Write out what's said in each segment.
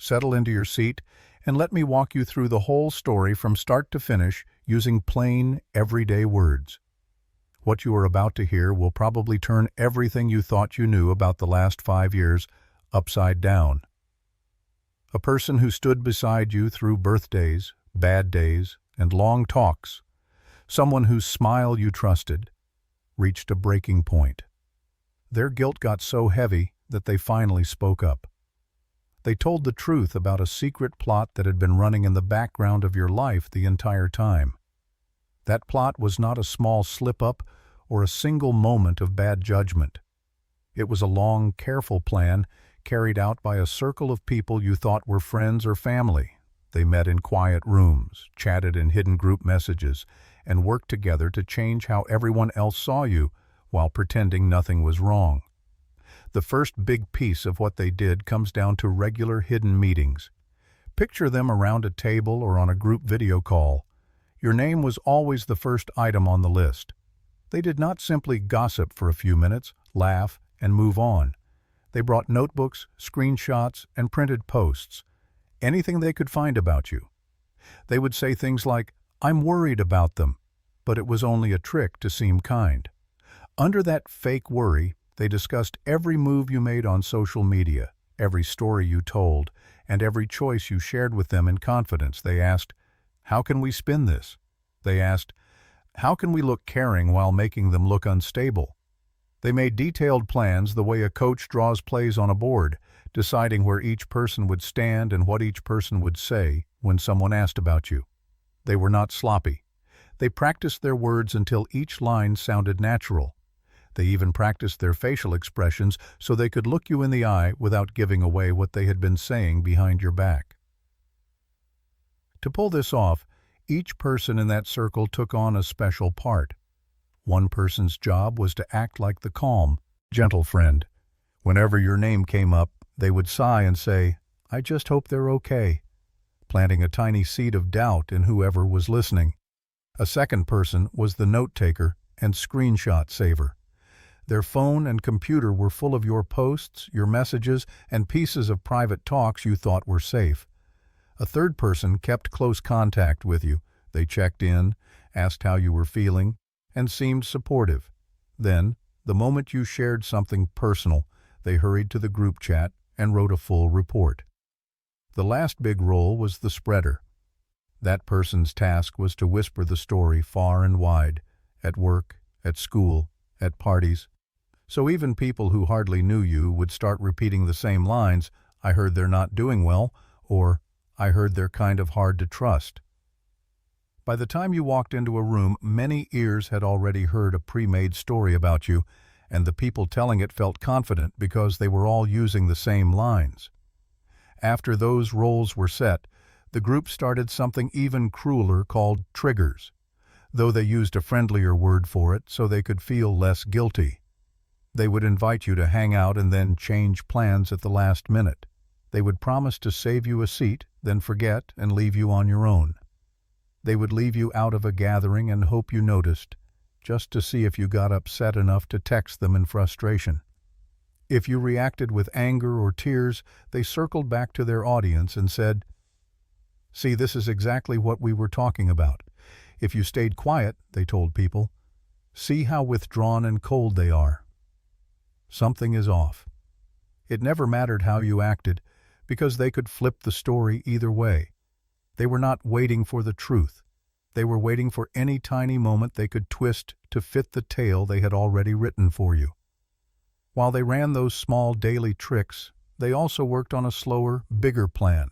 settle into your seat, and let me walk you through the whole story from start to finish using plain, everyday words. What you are about to hear will probably turn everything you thought you knew about the last 5 years upside down. A person who stood beside you through birthdays, bad days, and long talks, someone whose smile you trusted, reached a breaking point. Their guilt got so heavy that they finally spoke up. They told the truth about a secret plot that had been running in the background of your life the entire time. That plot was not a small slip-up or a single moment of bad judgment. It was a long, careful plan carried out by a circle of people you thought were friends or family. They met in quiet rooms, chatted in hidden group messages, and worked together to change how everyone else saw you while pretending nothing was wrong. The first big piece of what they did comes down to regular hidden meetings. Picture them around a table or on a group video call. Your name was always the first item on the list. They did not simply gossip for a few minutes, laugh, and move on. They brought notebooks, screenshots, and printed posts. Anything they could find about you. They would say things like, "I'm worried about them," but it was only a trick to seem kind. Under that fake worry, they discussed every move you made on social media, every story you told, and every choice you shared with them in confidence. They asked, "How can we spin this?" They asked, "How can we look caring while making them look unstable?" They made detailed plans the way a coach draws plays on a board, deciding where each person would stand and what each person would say when someone asked about you. They were not sloppy. They practiced their words until each line sounded natural. They even practiced their facial expressions so they could look you in the eye without giving away what they had been saying behind your back. To pull this off, each person in that circle took on a special part. One person's job was to act like the calm, gentle friend. Whenever your name came up, they would sigh and say, "I just hope they're okay," planting a tiny seed of doubt in whoever was listening. A second person was the note-taker and screenshot saver. Their phone and computer were full of your posts, your messages, and pieces of private talks you thought were safe. A third person kept close contact with you. They checked in, asked how you were feeling, and seemed supportive. Then, the moment you shared something personal, they hurried to the group chat and wrote a full report. The last big role was the spreader. That person's task was to whisper the story far and wide, at work, at school, at parties. So even people who hardly knew you would start repeating the same lines, "I heard they're not doing well," or "I heard they're kind of hard to trust." By the time you walked into a room, many ears had already heard a pre-made story about you, and the people telling it felt confident because they were all using the same lines. After those roles were set, the group started something even crueler called triggers, though they used a friendlier word for it so they could feel less guilty. They would invite you to hang out and then change plans at the last minute. They would promise to save you a seat, then forget and leave you on your own. They would leave you out of a gathering and hope you noticed, just to see if you got upset enough to text them in frustration. If you reacted with anger or tears, they circled back to their audience and said, "See, this is exactly what we were talking about." If you stayed quiet, they told people, "See how withdrawn and cold they are. Something is off." It never mattered how you acted, because they could flip the story either way. They were not waiting for the truth. They were waiting for any tiny moment they could twist to fit the tale they had already written for you. While they ran those small daily tricks, they also worked on a slower, bigger plan,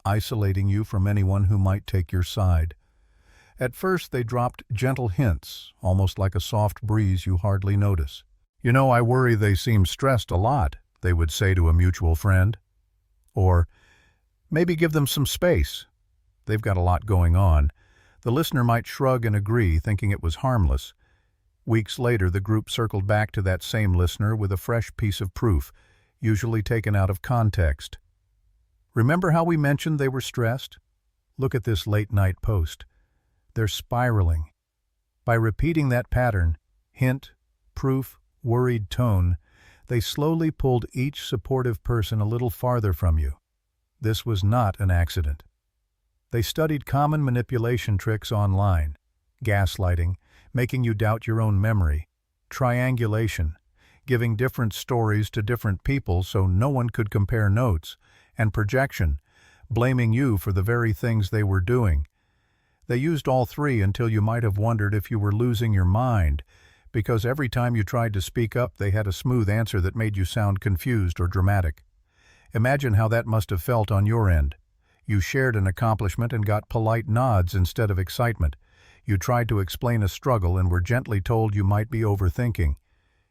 isolating you from anyone who might take your side. At first, they dropped gentle hints, almost like a soft breeze you hardly notice. "You know, I worry they seem stressed a lot," they would say to a mutual friend. Or, "Maybe give them some space. They've got a lot going on." The listener might shrug and agree, thinking it was harmless. Weeks later, the group circled back to that same listener with a fresh piece of proof, usually taken out of context. "Remember how we mentioned they were stressed? Look at this late-night post. They're spiraling." By repeating that pattern, hint, proof, worried tone, they slowly pulled each supportive person a little farther from you. This was not an accident. They studied common manipulation tricks online: gaslighting, making you doubt your own memory; triangulation, giving different stories to different people so no one could compare notes; and projection, blaming you for the very things they were doing. They used all three until you might have wondered if you were losing your mind, because every time you tried to speak up they had a smooth answer that made you sound confused or dramatic. Imagine how that must have felt on your end. You shared an accomplishment and got polite nods instead of excitement. You tried to explain a struggle and were gently told you might be overthinking.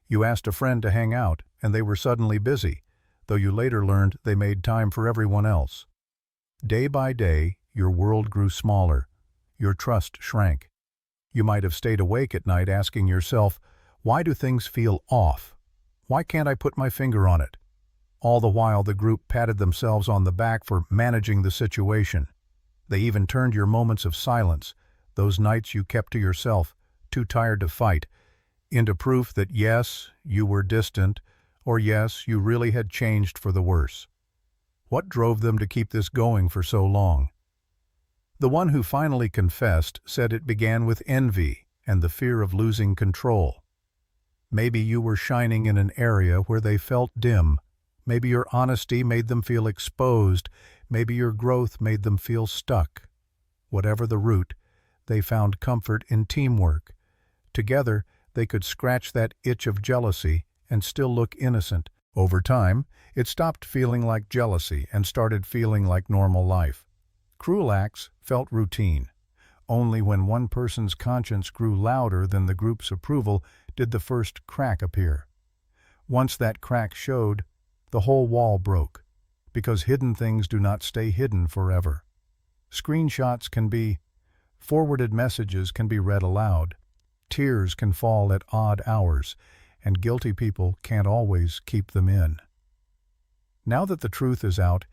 You asked a friend to hang out, and they were suddenly busy, though you later learned they made time for everyone else. Day by day, your world grew smaller. Your trust shrank. You might have stayed awake at night asking yourself, "Why do things feel off? Why can't I put my finger on it?" All the while, the group patted themselves on the back for managing the situation. They even turned your moments of silence, those nights you kept to yourself, too tired to fight, into proof that yes, you were distant, or yes, you really had changed for the worse. What drove them to keep this going for so long? The one who finally confessed said it began with envy and the fear of losing control. Maybe you were shining in an area where they felt dim. Maybe your honesty made them feel exposed. Maybe your growth made them feel stuck. Whatever the root, they found comfort in teamwork. Together, they could scratch that itch of jealousy and still look innocent. Over time, it stopped feeling like jealousy and started feeling like normal life. Cruel acts felt routine. Only when one person's conscience grew louder than the group's approval did the first crack appear. Once that crack showed, the whole wall broke, because hidden things do not stay hidden forever. Screenshots can be, forwarded messages can be read aloud, tears can fall at odd hours, and guilty people can't always keep them in. Now that the truth is out,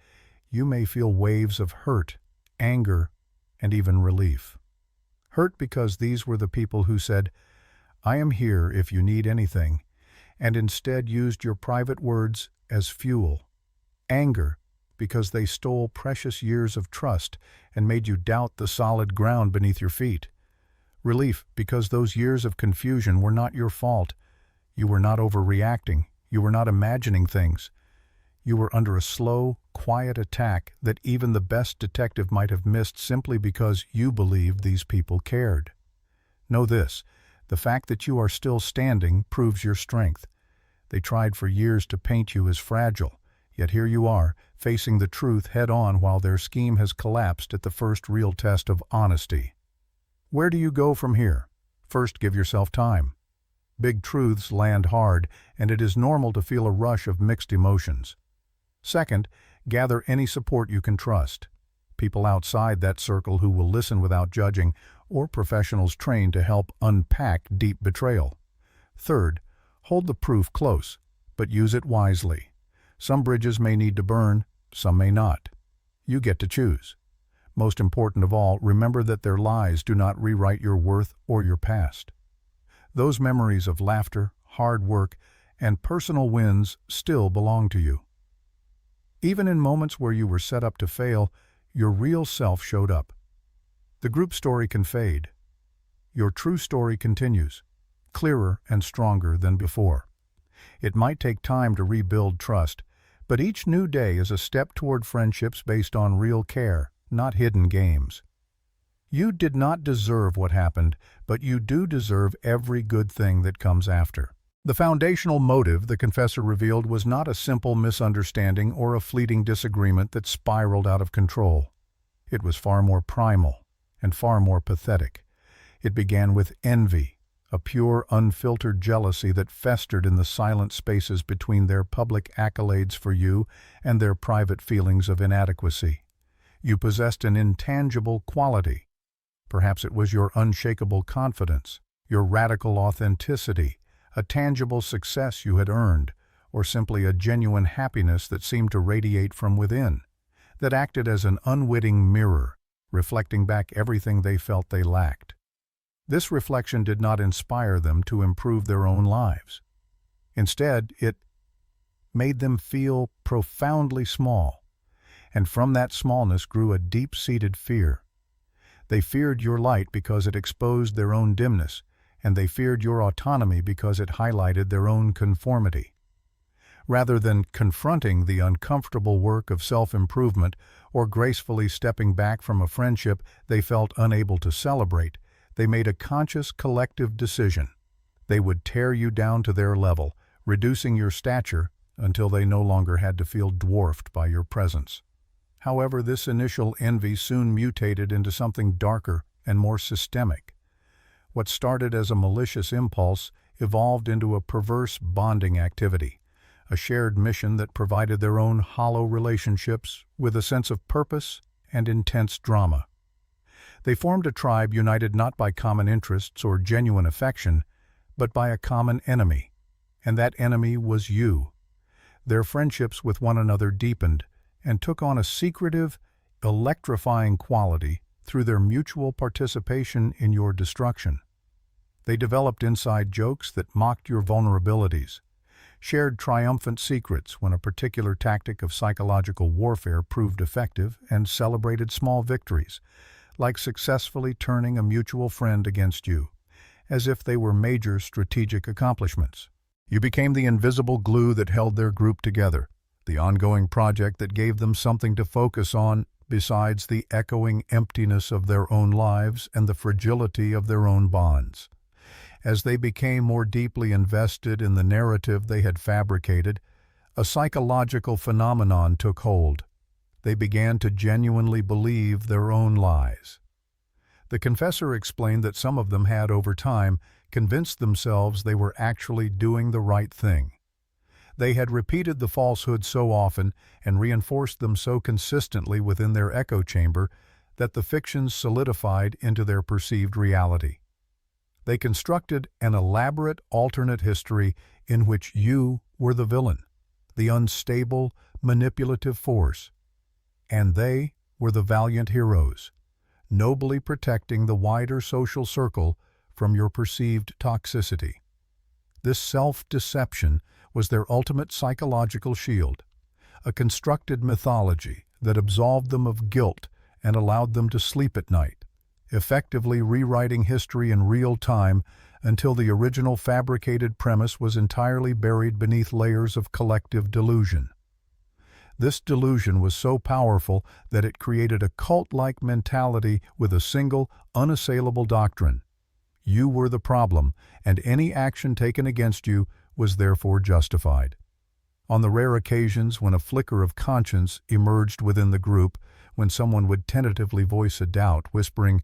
you may feel waves of hurt, anger, and even relief. Hurt because these were the people who said, "I am here if you need anything," and instead used your private words as fuel. Anger because they stole precious years of trust and made you doubt the solid ground beneath your feet. Relief because those years of confusion were not your fault. You were not overreacting. You were not imagining things. You were under a slow, quiet attack that even the best detective might have missed simply because you believed these people cared. Know this: the fact that you are still standing proves your strength. They tried for years to paint you as fragile, yet here you are, facing the truth head-on while their scheme has collapsed at the first real test of honesty. Where do you go from here? First, give yourself time. Big truths land hard, and it is normal to feel a rush of mixed emotions. Second, gather any support you can trust. People outside that circle who will listen without judging, or professionals trained to help unpack deep betrayal. Third, hold the proof close, but use it wisely. Some bridges may need to burn, some may not. You get to choose. Most important of all, remember that their lies do not rewrite your worth or your past. Those memories of laughter, hard work, and personal wins still belong to you. Even in moments where you were set up to fail, your real self showed up. The group story can fade. Your true story continues, clearer and stronger than before. It might take time to rebuild trust, but each new day is a step toward friendships based on real care, not hidden games. You did not deserve what happened, but you do deserve every good thing that comes after. The foundational motive the confessor revealed was not a simple misunderstanding or a fleeting disagreement that spiraled out of control. It was far more primal and far more pathetic. It began with envy, a pure, unfiltered jealousy that festered in the silent spaces between their public accolades for you and their private feelings of inadequacy. You possessed an intangible quality. Perhaps it was your unshakable confidence, your radical authenticity, a tangible success you had earned, or simply a genuine happiness that seemed to radiate from within, that acted as an unwitting mirror, reflecting back everything they felt they lacked. This reflection did not inspire them to improve their own lives. Instead, it made them feel profoundly small. and from that smallness grew a deep-seated fear. They feared your light because it exposed their own dimness, and they feared your autonomy because it highlighted their own conformity. Rather than confronting the uncomfortable work of self-improvement or gracefully stepping back from a friendship they felt unable to celebrate, they made a conscious collective decision. They would tear you down to their level, reducing your stature until they no longer had to feel dwarfed by your presence. However, this initial envy soon mutated into something darker and more systemic. What started as a malicious impulse evolved into a perverse bonding activity, a shared mission that provided their own hollow relationships with a sense of purpose and intense drama. They formed a tribe united not by common interests or genuine affection, but by a common enemy, and that enemy was you. Their friendships with one another deepened and took on a secretive, electrifying quality through their mutual participation in your destruction. They developed inside jokes that mocked your vulnerabilities, shared triumphant secrets when a particular tactic of psychological warfare proved effective, and celebrated small victories, like successfully turning a mutual friend against you, as if they were major strategic accomplishments. You became the invisible glue that held their group together, the ongoing project that gave them something to focus on besides the echoing emptiness of their own lives and the fragility of their own bonds. As they became more deeply invested in the narrative they had fabricated, a psychological phenomenon took hold. They began to genuinely believe their own lies. The confessor explained that some of them had, over time, convinced themselves they were actually doing the right thing. They had repeated the falsehood so often and reinforced them so consistently within their echo chamber that the fictions solidified into their perceived reality. They constructed an elaborate alternate history in which you were the villain, the unstable, manipulative force, and they were the valiant heroes, nobly protecting the wider social circle from your perceived toxicity. This self-deception was their ultimate psychological shield, a constructed mythology that absolved them of guilt and allowed them to sleep at night, effectively rewriting history in real time until the original fabricated premise was entirely buried beneath layers of collective delusion. This delusion was so powerful that it created a cult-like mentality with a single, unassailable doctrine. You were the problem, and any action taken against you was therefore justified. On the rare occasions when a flicker of conscience emerged within the group, when someone would tentatively voice a doubt, whispering,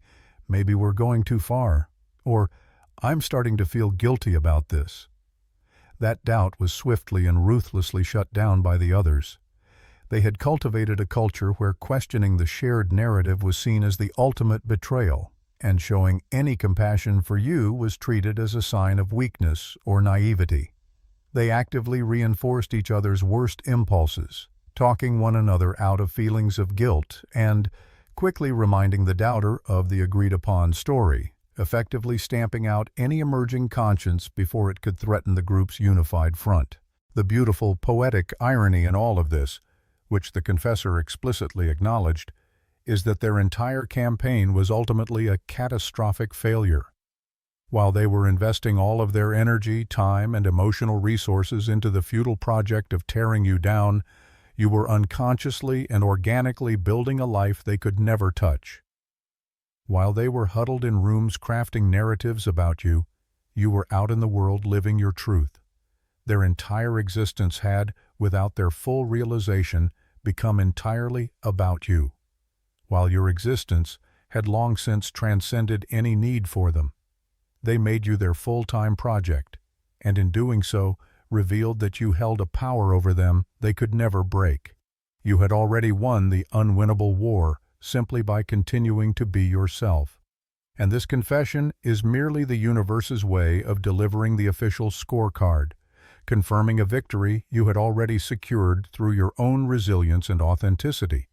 "Maybe we're going too far," or "I'm starting to feel guilty about this," that doubt was swiftly and ruthlessly shut down by the others. They had cultivated a culture where questioning the shared narrative was seen as the ultimate betrayal, and showing any compassion for you was treated as a sign of weakness or naivety. They actively reinforced each other's worst impulses, talking one another out of feelings of guilt and quickly reminding the doubter of the agreed-upon story, effectively stamping out any emerging conscience before it could threaten the group's unified front. The beautiful, poetic irony in all of this, which the confessor explicitly acknowledged, is that their entire campaign was ultimately a catastrophic failure. While they were investing all of their energy, time, and emotional resources into the futile project of tearing you down, you were unconsciously and organically building a life they could never touch. While they were huddled in rooms crafting narratives about you, you were out in the world living your truth. Their entire existence had, without their full realization, become entirely about you, while your existence had long since transcended any need for them. They made you their full-time project, and in doing so, revealed that you held a power over them they could never break. You had already won the unwinnable war simply by continuing to be yourself. And this confession is merely the universe's way of delivering the official scorecard, confirming a victory you had already secured through your own resilience and authenticity.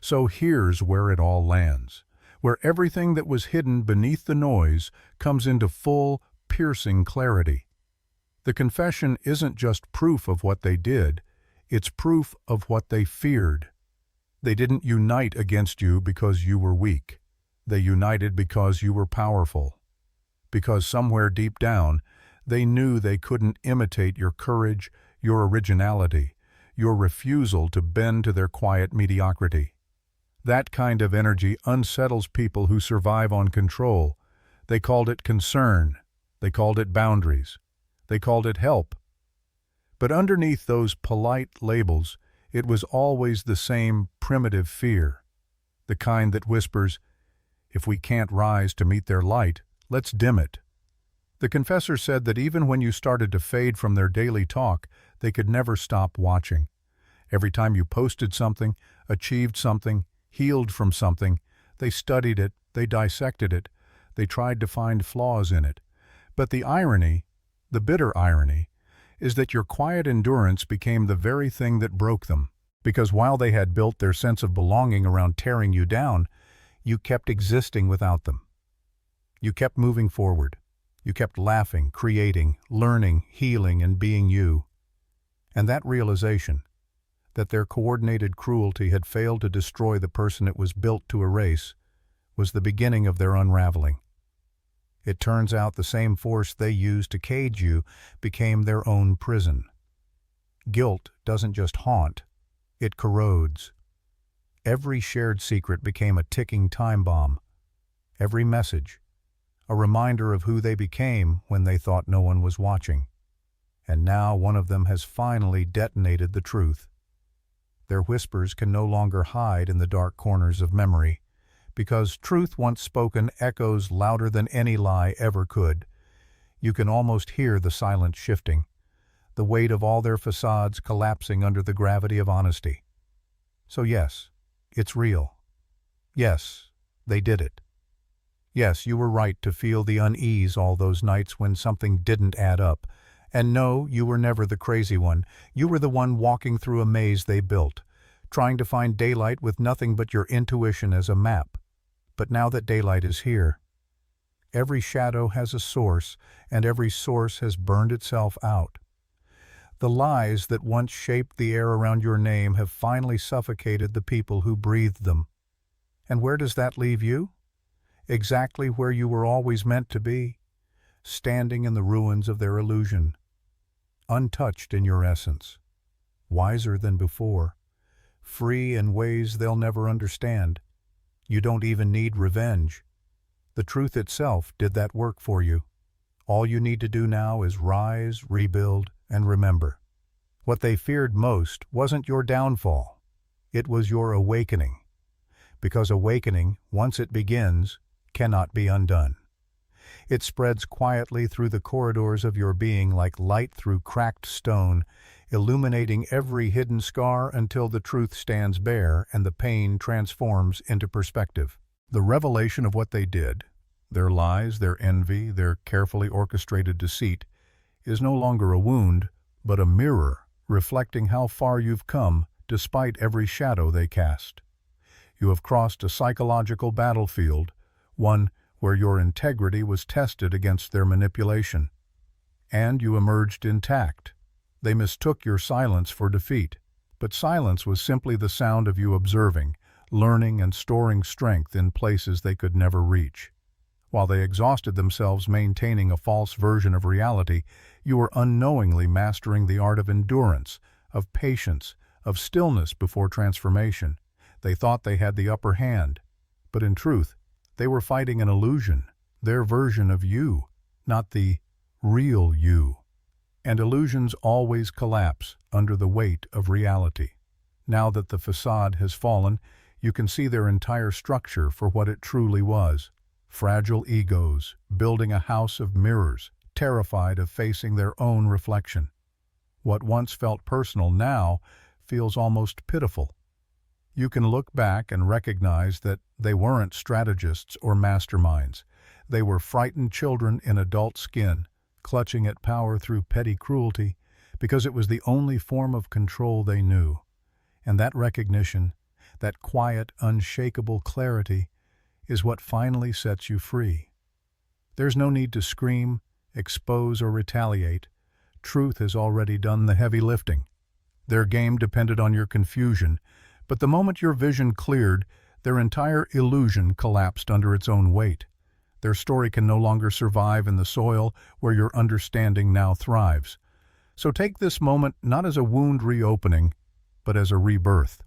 So here's where it all lands, where everything that was hidden beneath the noise comes into full, piercing clarity. The confession isn't just proof of what they did, it's proof of what they feared. They didn't unite against you because you were weak. They united because you were powerful. Because somewhere deep down, they knew they couldn't imitate your courage, your originality, your refusal to bend to their quiet mediocrity. That kind of energy unsettles people who survive on control. They called it concern. They called it boundaries. They called it help. But underneath those polite labels, it was always the same primitive fear, the kind that whispers, "If we can't rise to meet their light, let's dim it." The confessor said that even when you started to fade from their daily talk, they could never stop watching. Every time you posted something, achieved something, healed from something, they studied it, they dissected it, they tried to find flaws in it. But the irony, the bitter irony, is that your quiet endurance became the very thing that broke them. Because while they had built their sense of belonging around tearing you down, you kept existing without them. You kept moving forward. You kept laughing, creating, learning, healing, and being you. And that realization, that their coordinated cruelty had failed to destroy the person it was built to erase, was the beginning of their unraveling. It turns out the same force they used to cage you became their own prison. Guilt doesn't just haunt, it corrodes. Every shared secret became a ticking time bomb. Every message, a reminder of who they became when they thought no one was watching. And now one of them has finally detonated the truth. Their whispers can no longer hide in the dark corners of memory, because truth once spoken echoes louder than any lie ever could. You can almost hear the silence shifting, the weight of all their facades collapsing under the gravity of honesty. So yes, it's real. Yes, they did it. Yes, you were right to feel the unease all those nights when something didn't add up. And no, you were never the crazy one. You were the one walking through a maze they built, trying to find daylight with nothing but your intuition as a map. But now that daylight is here, every shadow has a source, and every source has burned itself out. The lies that once shaped the air around your name have finally suffocated the people who breathed them. And where does that leave you? Exactly where you were always meant to be, standing in the ruins of their illusion, untouched in your essence, wiser than before, free in ways they'll never understand. You don't even need revenge. The truth itself did that work for you. All you need to do now is rise, rebuild, and remember. What they feared most wasn't your downfall. It was your awakening. Because awakening, once it begins, cannot be undone. It spreads quietly through the corridors of your being like light through cracked stone, illuminating every hidden scar until the truth stands bare and the pain transforms into perspective. The revelation of what they did, their lies, their envy, their carefully orchestrated deceit, is no longer a wound, but a mirror reflecting how far you've come despite every shadow they cast. You have crossed a psychological battlefield, one where your integrity was tested against their manipulation. And you emerged intact. They mistook your silence for defeat, but silence was simply the sound of you observing, learning, and storing strength in places they could never reach. While they exhausted themselves maintaining a false version of reality, you were unknowingly mastering the art of endurance, of patience, of stillness before transformation. They thought they had the upper hand, but in truth, they were fighting an illusion, their version of you, not the real you. And illusions always collapse under the weight of reality. Now that the facade has fallen, you can see their entire structure for what it truly was. Fragile egos, building a house of mirrors, terrified of facing their own reflection. What once felt personal now feels almost pitiful. You can look back and recognize that they weren't strategists or masterminds. They were frightened children in adult skin, clutching at power through petty cruelty, because it was the only form of control they knew. And that recognition, that quiet, unshakable clarity, is what finally sets you free. There's no need to scream, expose, or retaliate. Truth has already done the heavy lifting. Their game depended on your confusion, But the moment your vision cleared, their entire illusion collapsed under its own weight. Their story can no longer survive in the soil where your understanding now thrives. So take this moment not as a wound reopening, but as a rebirth.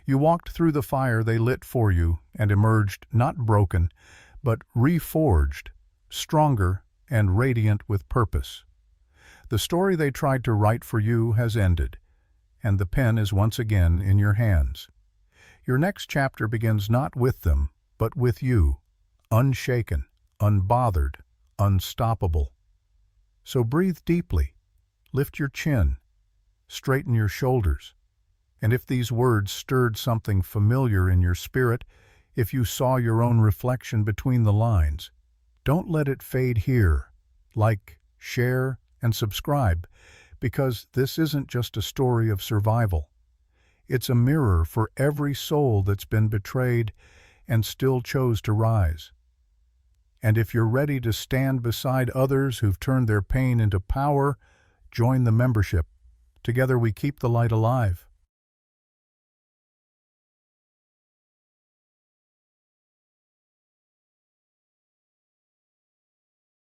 You walked through the fire they lit for you and emerged not broken, but reforged, stronger and radiant with purpose. The story they tried to write for you has ended, and the pen is once again in your hands. Your next chapter begins not with them, but with you, unshaken, unbothered, unstoppable. So breathe deeply, lift your chin, straighten your shoulders, and if these words stirred something familiar in your spirit, if you saw your own reflection between the lines, don't let it fade here. Like, share, and subscribe, because this isn't just a story of survival. It's a mirror for every soul that's been betrayed and still chose to rise. And if you're ready to stand beside others who've turned their pain into power, join the membership. Together we keep the light alive.